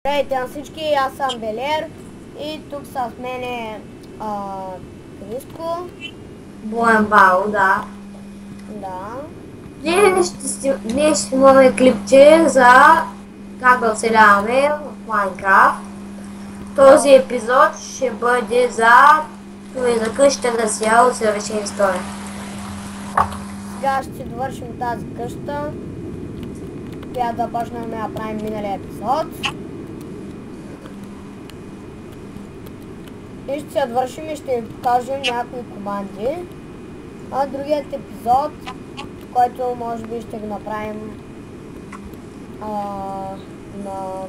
Здравейте на всички, аз съм Белер и тук с мене Криско. Боембао, да. Да. Ние ще снимаме клипче за как да оцеляваме в Майнкрафт. Този епизод ще бъде за къщата на Сяо съвършена история. Сега ще довършим тази къща, която започнахме да правим миналия епизод. И ще се довършим и ще ви покажем някои команди. А другият епизод, който може би ще го направим на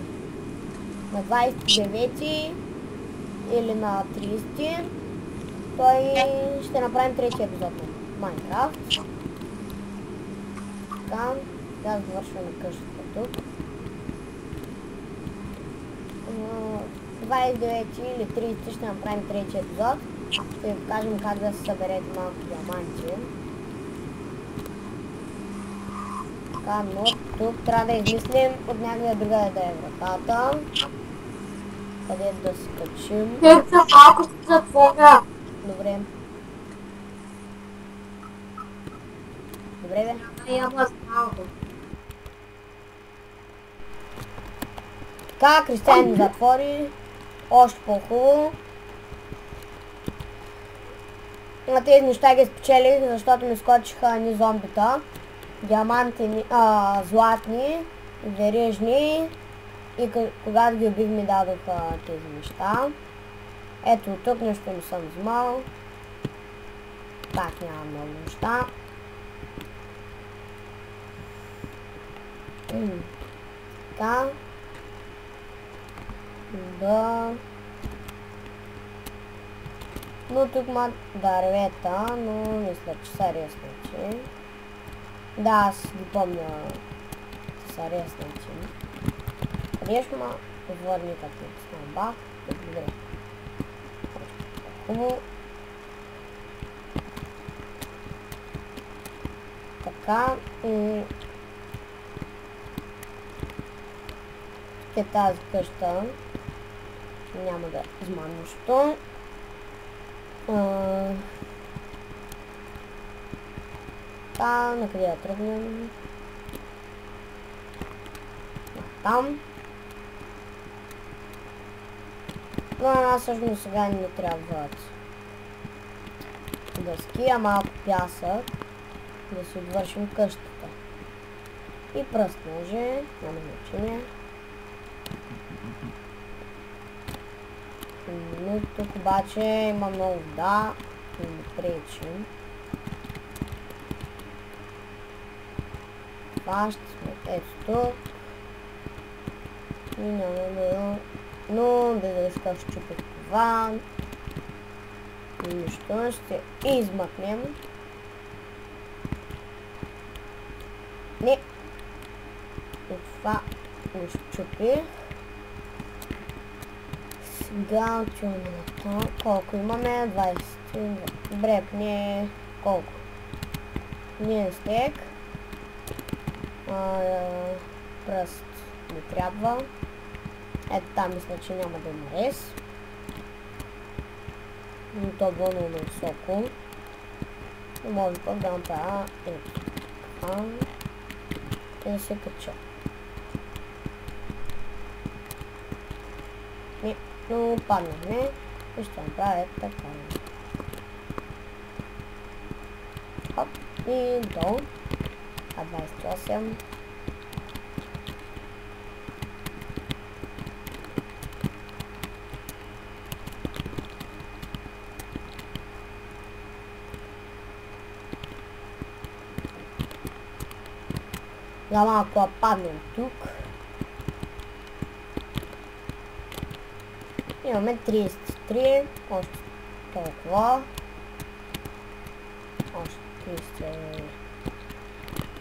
29 или на 30, той ще направим третия епизод на Майнкрафт. Така, сега завършваме къщата тук. 29 или 30 ще направим третия епизод. Ще ви покажем как да се съберете малко диаманти. Така, но тук трябва да измислим от някъде друга да е вратата. Къде да се качим. Малко ще затворя. Добре. Добре бе. Малко. Така, Кристиан затвори. Още по-хубаво. На тези неща ги спечелих, защото ми скочиха ни зомбита. Диаманти, златни, верижни. И когато ги убих ми дадоха тези неща. Ето тук нещо не съм взимал. Пак няма много неща. Така. Да. Но тук има дървета, но мисля, че са реснати. Да, аз ги помня, че са реснати. Къде ще ма върни като снайба? Добре. Хубаво. Така. Е тази къща. Няма да измам нищо. На къде да тръгнем? Там. Но на нас всъщност сега не трябват дъски, а малко пясък, да си отвършим къщата. И пръст може, няма значение. Но тук обаче има много вода и не пречи. Това ще сме ето тук. И но да щупих това. И нищо ще измъкнем. Не. И това го щупих. Сега отиваме на това. Колко имаме? 20. Добре, не колко? Не стек. Пръст не трябва. Ето там мисля, че няма да има рез. Но то било много високо. Но може пък да направя ето така. И да се кача. Не, но паднахме. И ще направя така. Хоп, и долу. А 28. За малко паднем тук. Имаме 33, още толкова. Още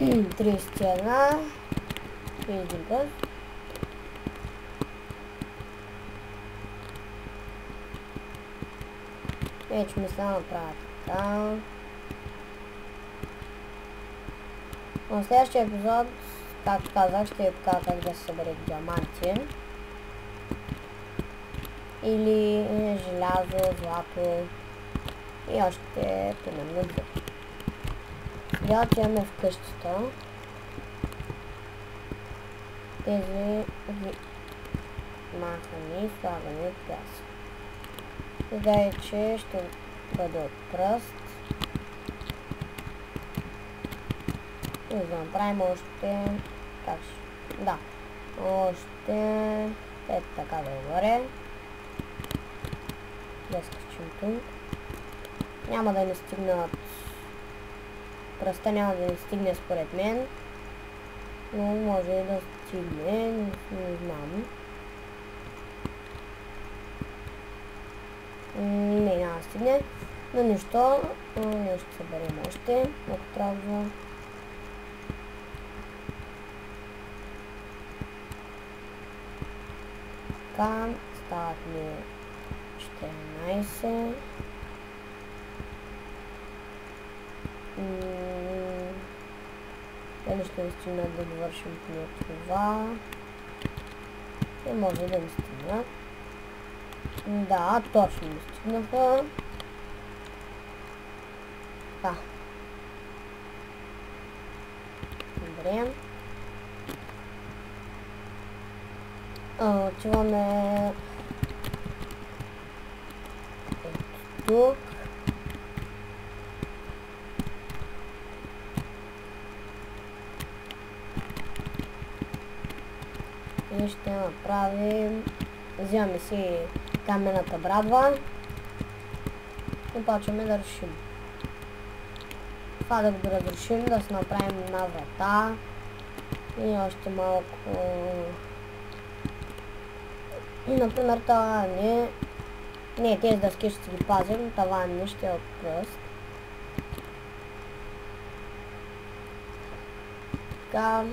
31. 31 път. Вече мисля да направя така. В следващия епизод, както казах, ще ви покажа как да се съберете диаманти. или желязо, злато и още примерно 2. Сега отиваме в къщата. Тези ги махаме и слагаме от пясък. Сега е, че ще бъде от пръст. И да направим още... Как ще... Да. Още... Ето така долу-горе. Да скачим тук. Няма да ни стигнат... Пръста няма да ни стигне според мен. Но може и да стигне, не знам. Не, няма да стигне. Но нищо, ние ще съберем още, ако трябва. Така, стават ми 14. Дали ще ми стигнат да довършим това? И може да ми стигнат. Да, точно ми стигнаха. Да. Добре. Отиваме тук. И ще направим... Взимаме си каменната брадва и почваме да решим. Това да го разрешим, да си направим една врата и още малко... И например тавани... Не, тези дъски ще си ги пазим, тавани ще е от пръст. Така...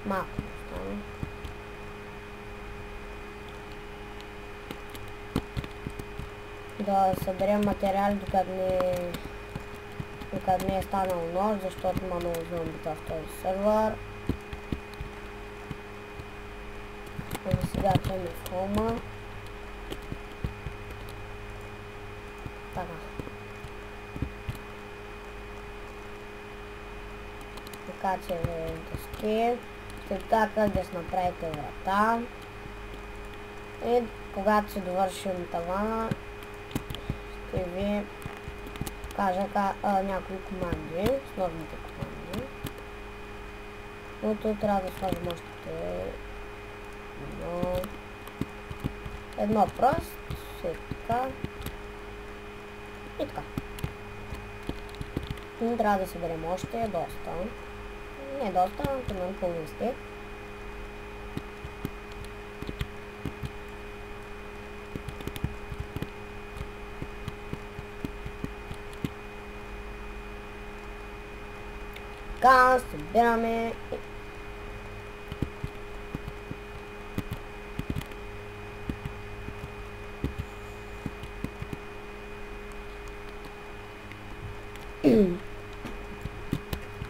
Малко остане. Да съберем материали докато не е станал нощ, защото има много зомбита в този сервер. Сега отиваме в хома. Така. Така че дъски. Така как да си направите врата. И когато си довършим тавана, ще ви кажа някои команди, основните команди. Но тук трябва да сложим още едно пръст, така и така. И трябва да съберем още доста. Не доста, но имам половин стик. Така, събираме.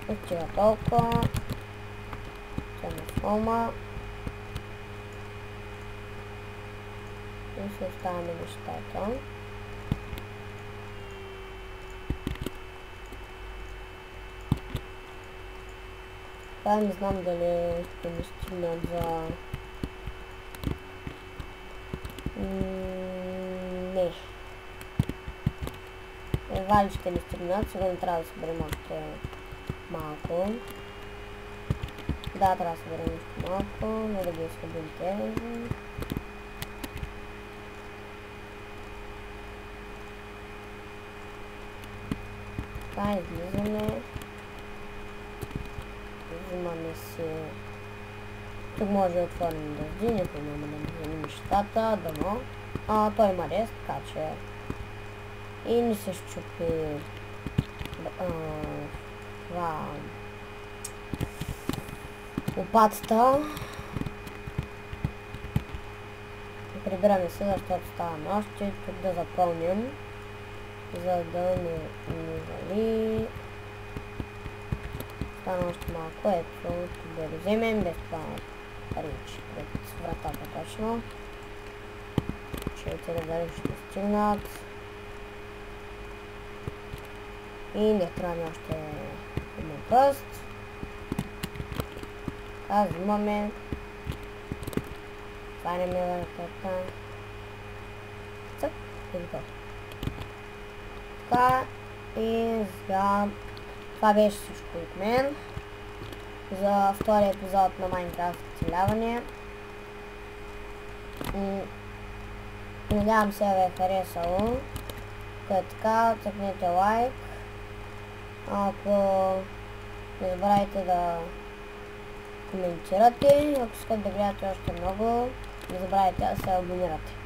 Отива толкова. Отиваме в хома. И се оставяме нещата. Сега не знам дали ще ми стигнат за... Не. Едва ли ще ни стигнат, сигурно трябва да съберем още малко. Да, трябва да съберем още малко, но да ги изходим тези. Така, излизаме. Взимаме си... Тук може да отворим дъжди, никой няма да вземем нещата, дано. Той има рест, така че... И ни се щупи... това... лопатата. Прибираме се, защото става нощ и тук да запълним, за да не вали. Стана още малко, ето, тук да го вземем, без това Рич, пред вратата точно. Четири дали ще стигнат. И не храни още един пръст. Така, взимаме. Сваняме вратата. Цък, и готово. Така, и сега това беше всичко от мен за втория епизод на Майнкрафт оцеляване. Надявам се да ви е харесало. Като така, цъкнете лайк. Ако не забравяйте да коментирате, ако искате да гледате още много, не забравяйте да се абонирате.